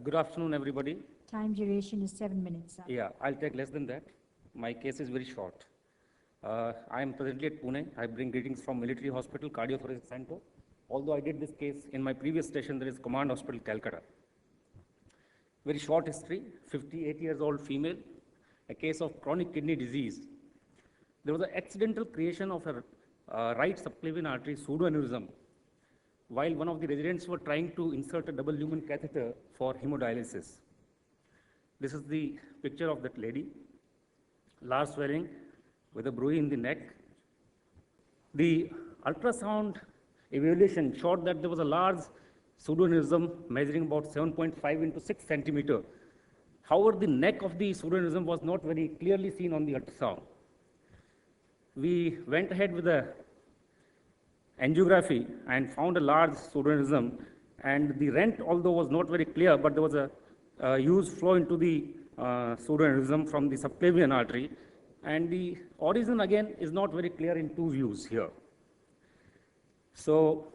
Good afternoon, everybody. Time duration is 7 minutes, sir. Yeah, I'll take less than that. My case is very short. I am presently at Pune. I bring greetings from Military Hospital, Cardiothoracic Center. Although I did this case in my previous station, there is Command Hospital, Calcutta. Very short history, 58 years old female, a case of chronic kidney disease. There was an accidental creation of a right subclavian artery pseudoaneurysm while one of the residents were trying to insert a double lumen catheter for hemodialysis. This is the picture of that lady, large swelling with a bruise in the neck. The ultrasound evaluation showed that there was a large pseudoaneurysm measuring about 7.5 into 6 centimeter. However, the neck of the pseudoaneurysm was not very clearly seen on the ultrasound. We went ahead with a angiography and found a large pseudoaneurysm, and the rent, although was not very clear, but there was a huge flow into the pseudoaneurysm from the subclavian artery, and the origin again is not very clear in two views here. So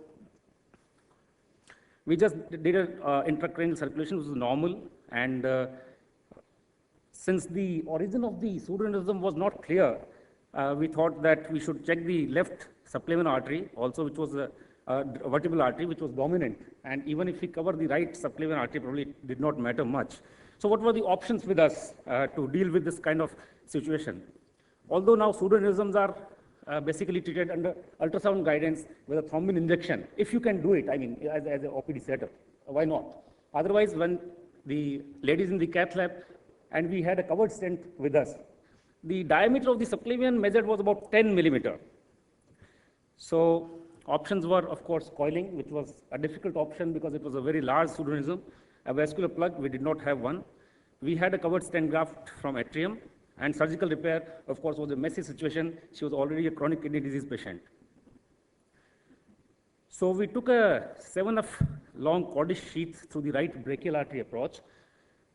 we just did an intracranial circulation, which was normal, and since the origin of the pseudoaneurysm was not clear, we thought that we should check the left subclavian artery also, which was a vertebral artery, which was dominant. And even if we cover the right subclavian artery, probably it did not matter much. So what were the options with us to deal with this kind of situation? Although now pseudoaneurysms are basically treated under ultrasound guidance with a thrombin injection, if you can do it, I mean, as an OPD setup, why not? Otherwise, when the ladies in the cath lab, and we had a covered stent with us, the diameter of the subclavian measured was about 10 millimeter. So options were, of course, coiling, which was a difficult option because it was a very large pseudoaneurysm. A vascular plug, we did not have one. We had a covered stent graft from atrium, and surgical repair, of course, was a messy situation. She was already a chronic kidney disease patient. So we took a 7F long Cordish sheath through the right brachial artery approach.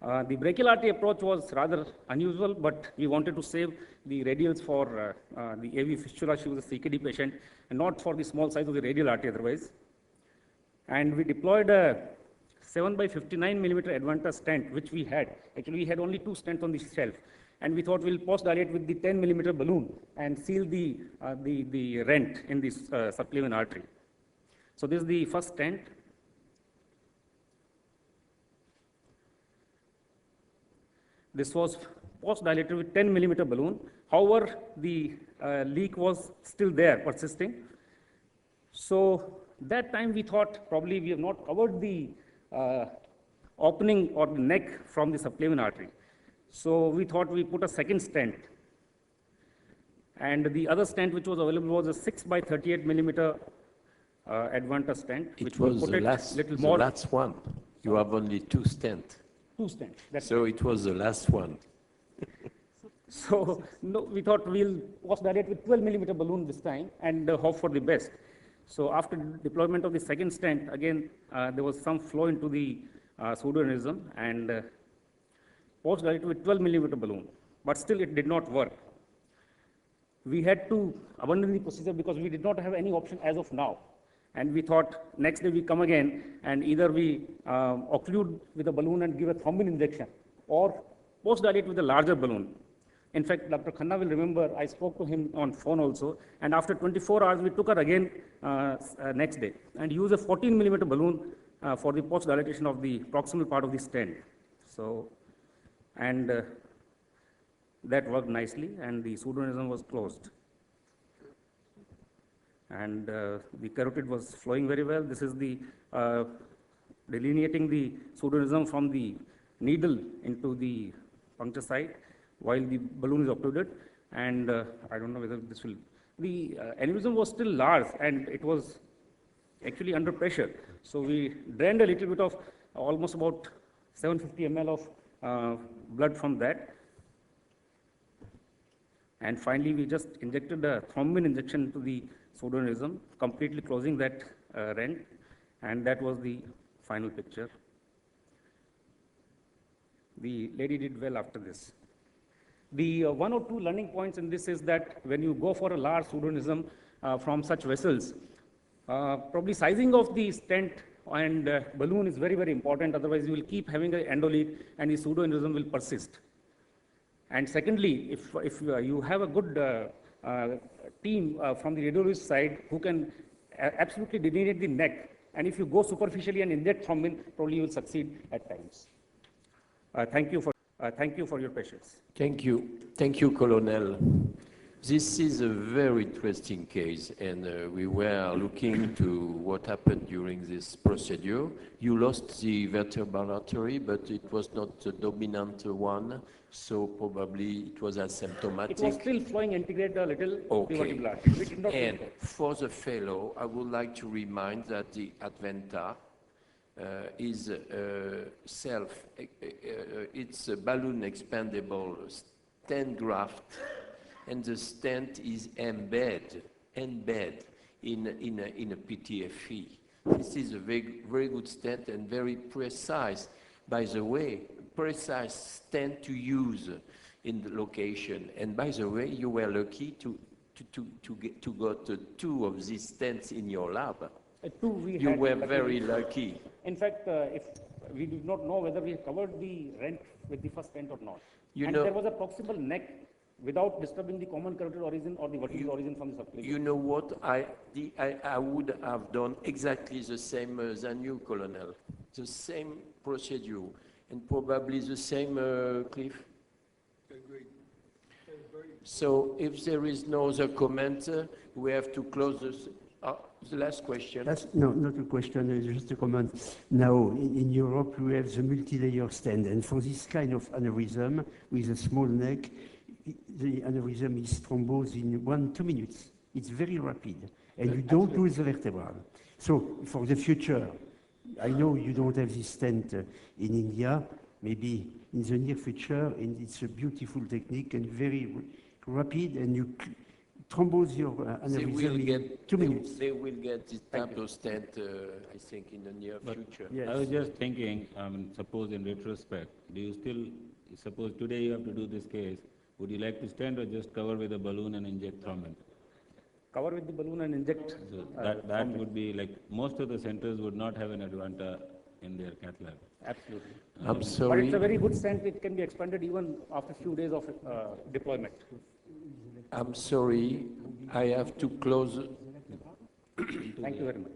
The brachial artery approach was rather unusual, but we wanted to save the radials for the AV fistula. She was a CKD patient, and not for the small size of the radial artery otherwise. And we deployed a 7 by 59 millimeter Advanta stent, which we had. Actually, we had only 2 stents on the shelf. And we thought we'll post-dilate with the 10 millimeter balloon and seal the rent in this subclavian artery. So this is the first stent. This was post-dilated with 10 millimeter balloon. However, the leak was still there, persisting. So that time we thought probably we have not covered the opening or the neck from the subclavian artery. So we thought we put a second stent. And the other stent which was available was a 6 by 38 millimeter Advanta stent. It was the last one. You have only 2 stents. 2 stents. So it was the last one. So no, we thought we'll post-dilate with 12 millimeter balloon this time and hope for the best. So after deployment of the second stent, again, there was some flow into the pseudoaneurysm and post-dilate with 12 millimeter balloon, but still it did not work. We had to abandon the procedure because we did not have any option as of now. And we thought next day we come again and either we occlude with a balloon and give a thrombin injection or post-dilate with a larger balloon. In fact, Dr. Khanna will remember, I spoke to him on phone also, and after 24 hours, we took her again next day and used a 14 millimeter balloon for the post-dilatation of the proximal part of the stent. So, and that worked nicely, and the pseudoaneurysm was closed. And the carotid was flowing very well. This is the delineating the pseudoaneurysm from the needle into the puncture site while the balloon is occluded. And I don't know whether this will, the aneurysm was still large and it was actually under pressure. So we drained a little bit of almost about 750 ml of blood from that. And finally, we just injected a thrombin injection into the pseudoaneurysm, completely closing that rent, and that was the final picture. The lady did well after this. The 1 or 2 learning points in this is that when you go for a large pseudoaneurysm from such vessels, probably sizing of the stent and balloon is very, very important. Otherwise, you will keep having an endoleak and the pseudoaneurysm will persist. And secondly, if you have a good team from the radiologist side who can absolutely delineate the neck, and if you go superficially and inject thrombin, probably you will succeed at times. Thank you for your patience. Thank you, Colonel. This is a very interesting case, and we were looking to what happened during this procedure. You lost the vertebral artery, but it was not the dominant one, so probably it was asymptomatic. It was still flowing integrate a little. Okay. We did not And for the fellow, I would like to remind that the Adventa is it's a balloon expandable stent graft, and the stent is embed in a PTFE. This is a very, very good stent and very precise. By the way, precise stent to use in the location. And by the way, you were lucky to get two of these stents in your lab. You were very lucky. In fact, if we did not know whether we covered the rent with the first stent or not. There was a proximal neck without disturbing the common carotid origin or the vertebral origin from the subclavian. You know what? I would have done exactly the same than you, Colonel. The same procedure and probably the same Cliff. Agreed. So if there is no other comment, we have to close this. The last question. No, not a question, just a comment. Now, in Europe, we have the multi-layer stent, and for this kind of aneurysm with a small neck, the aneurysm is thrombosed in 1-2 minutes. It's very rapid, and you don't lose the vertebral. So for the future, I know you don't have this stent in India, maybe in the near future, and it's a beautiful technique and very rapid, and you thrombose your aneurysm in 2 minutes. They will get this type of stent, I think, in the near future. Yes. I was just thinking, suppose in retrospect, do you still, suppose today you have to do this case, would you like to stent or just cover with a balloon and inject thrombin? Cover with the balloon and inject. So that would be like, most of the centers would not have an Advanta in their cath lab. Absolutely. I'm But sorry. it's a very good stent. It can be expanded even after a few days of deployment. I'm sorry. I have to close. Thank you very much.